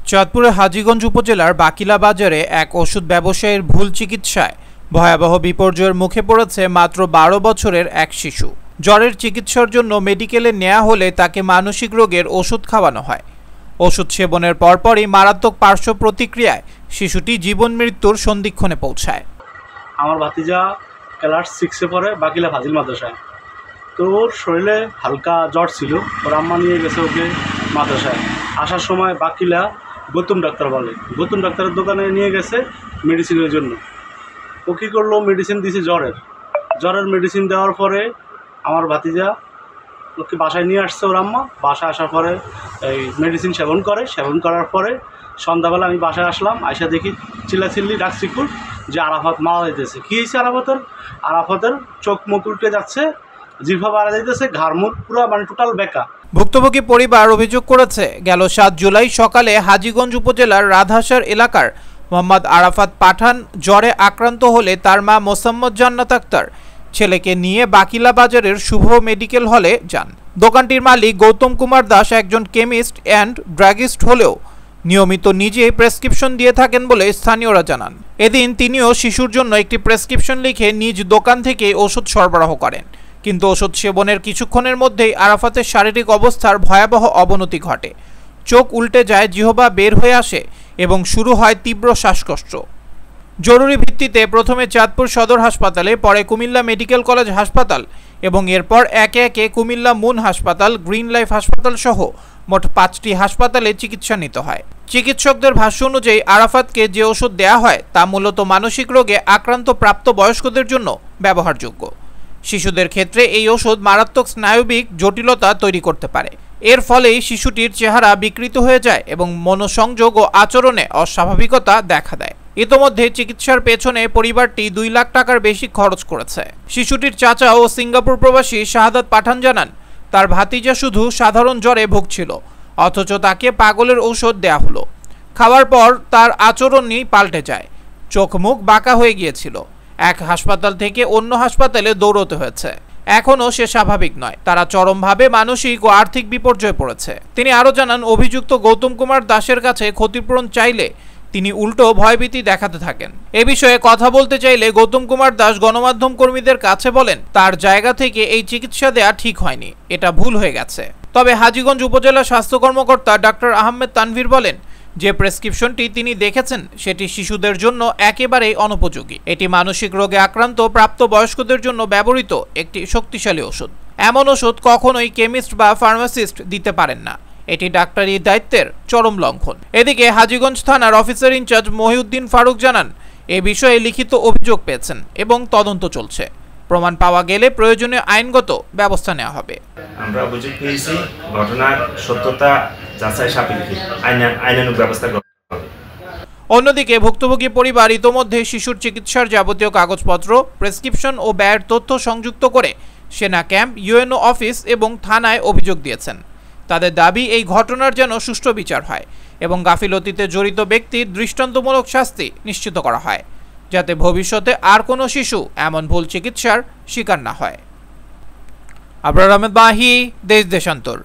চাঁদপুরের হাজীগঞ্জ উপজেলার বাকিলা বাজারে এক ওষুধ ব্যবসায়ীর ভুল চিকিৎসায় ভয়াবহ বিপর্যয়ের মুখে পড়েছে মাত্র ১২ বছরের এক শিশু। জ্বরের চিকিৎসার জন্য মেডিকেলে নেওয়া হলে তাকে মানসিক রোগের ওষুধ খাওয়ানো হয়। ওষুধ সেবনের পরপরই মারাত্মক পার্শ্ব প্রতিক্রিয়ায় শিশুটি জীবন মৃত্যুর সন্ধিক্ষণে পৌঁছায়। আমার ভাতিজা ক্লাস 6-এ পড়ে বাকিলা ফাজিল মাদ্রাসায়। তো ওর শরীরে হালকা জ্বর ছিল, ওর আম্মা নিয়ে গেছে ওকে মাদ্রাসায়। আসার সময় বাকিলা গৌতম ডাক্তার বলে, গৌতম ডাক্তারের দোকানে নিয়ে গেছে মেডিসিনের জন্য। ও কী করলো, মেডিসিন দিয়েছে জ্বরের মেডিসিন দেওয়ার পরে আমার ভাতিজা ওকে বাসায় নিয়ে আসছে ওর আম্মা। বাসায় আসার পরে এই মেডিসিন সেবন করার পরে সন্ধ্যাবেলা আমি বাসায় আসলাম, আইসা দেখি চিল্লাচিল্লি ডাকচিকুর যে আরাফাত মারা যাইতেছে। কী হয়েছে আরাফাতের চোখ মুখ উল্টে যাচ্ছে, জিহ্বা বাড়া যাইতেছে, ঘাড় মুখ পুরো টোটাল বেকা। ভুক্তভোগী পরিবার অভিযোগ করেছে, গেল ৭ জুলাই সকালে হাজীগঞ্জ উপজেলার রাধাসার এলাকার মোহাম্মদ আরাফাত পাঠান জ্বরে আক্রান্ত হলে তার মা মোসাম্মদ জান্নাত আক্তার ছেলেকে নিয়ে বাকিলা বাজারের শুভ মেডিকেল হলে যান। দোকানটির মালিক গৌতম কুমার দাস একজন কেমিস্ট অ্যান্ড ড্রাগিস্ট হলেও নিয়মিত নিজেই প্রেসক্রিপশন দিয়ে থাকেন বলে স্থানীয়রা জানান। এদিন তিনিও শিশুর জন্য একটি প্রেসক্রিপশন লিখে নিজ দোকান থেকে ওষুধ সরবরাহ করেন, কিন্তু ওষুধ সেবনের কিছুক্ষণের মধ্যেই আরাফাতের শারীরিক অবস্থার ভয়াবহ অবনতি ঘটে। চোখ উল্টে যায়, জিহ্বা বের হয়ে আসে এবং শুরু হয় তীব্র শ্বাসকষ্ট। জরুরি ভিত্তিতে প্রথমে চাঁদপুর সদর হাসপাতালে, পরে কুমিল্লা মেডিকেল কলেজ হাসপাতাল এবং এরপর একে একে কুমিল্লা মুন হাসপাতাল, গ্রিন লাইফ হাসপাতাল সহ মোট 5টি হাসপাতালে চিকিৎসা নিতে হয়। চিকিৎসকদের ভাষ্য অনুযায়ী আরাফাতকে যে ওষুধ দেওয়া হয় তা মূলত মানসিক রোগে আক্রান্ত প্রাপ্তবয়স্কদের জন্য ব্যবহারযোগ্য। শিশুদের ক্ষেত্রে এই ওষুধ মারাত্মক স্নায়বিক জটিলতা তৈরি করতে পারে। এর ফলেই শিশুটির চেহারা বিকৃত হয়ে যায় এবং মনোসংযোগ ও আচরণে অস্বাভাবিকতা দেখা দেয়। ইতোমধ্যে চিকিৎসার পেছনে পরিবারটি 2 লাখ টাকার বেশি খরচ করেছে। শিশুটির চাচা ও সিঙ্গাপুর প্রবাসী শাহাদাত পাঠান জানান, তার ভাতিজা শুধু সাধারণ জ্বরে ভুগছিল, অথচ তাকে পাগলের ঔষধ দেয়া হলো। খাওয়ার পর তার আচরণই পাল্টে যায়, চোখ মুখ বাঁকা হয়ে গিয়েছিল। এক হাসপাতাল থেকে অন্য হাসপাতালে দৌড়তে হয়েছে। এখনও সে স্বাভাবিক নয়, তারা চরমভাবে মানসিক ও আর্থিক বিপর্যয়ে পড়েছে। তিনি আরও জানান, অভিযুক্ত গৌতম কুমার দাসের কাছে ক্ষতিপূরণ চাইলে তিনি উল্টো ভয়ভীতি দেখাতে থাকেন। এ বিষয়ে কথা বলতে চাইলে গৌতম কুমার দাস গণমাধ্যম কর্মীদের কাছে বলেন, তার জায়গা থেকে এই চিকিৎসা দেয়া ঠিক হয়নি, এটা ভুল হয়ে গেছে। তবে হাজীগঞ্জ উপজেলা স্বাস্থ্য কর্মকর্তা ডাক্তার আহমেদ তানভীর বলেন, যে প্রেসক্রিপশনটি তিনি দেখেছেন সেটি শিশুদের জন্য একেবারেই অনুপযোগী। এটি মানসিক রোগে আক্রান্ত প্রাপ্তবয়স্কদের জন্য ব্যবহৃত একটি শক্তিশালী ওষুধ। এমন ওষুধ কখনোই কেমিস্ট বা ফার্মাসিস্ট দিতে পারেন না, এটি ডাক্তারি দায়িত্বের চরম লঙ্ঘন। এদিকে হাজীগঞ্জ থানার অফিসার ইনচার্জ মহিউদ্দিন ফারুক জানান, এ বিষয়ে লিখিত অভিযোগ পেয়েছেন এবং তদন্ত চলছে। প্রমাণ পাওয়া গেলে প্রয়োজনীয় আইনগত ব্যবস্থা নেওয়া হবে। আমরা অভিযোগ পেয়েছি, ঘটনার সত্যতা যাচাই সাপেক্ষে আইনানুগ ব্যবস্থা গ্রহণ করা হবে। অন্যদিকে ভুক্তভোগী পরিবার ইতোমধ্যে শিশুর চিকিৎসার যাবতীয় কাগজপত্র, প্রেসক্রিপশন ও ব্যয়ের তথ্য সংযুক্ত করে সেনা ক্যাম্প, ইউএনও অফিস এবং থানায় অভিযোগ দিয়েছেন। তাদের দাবি, এই ঘটনার যেন সুষ্ঠু বিচার হয় এবং গাফিলতিতে জড়িত ব্যক্তির দৃষ্টান্তমূলক শাস্তি নিশ্চিত করা হয়, যাতে ভবিষ্যতে আর কোনো শিশু এমন ভুল চিকিৎসার শিকার না হয়। আবরার আহমেদ মাহি, দেশ দেশান্তর।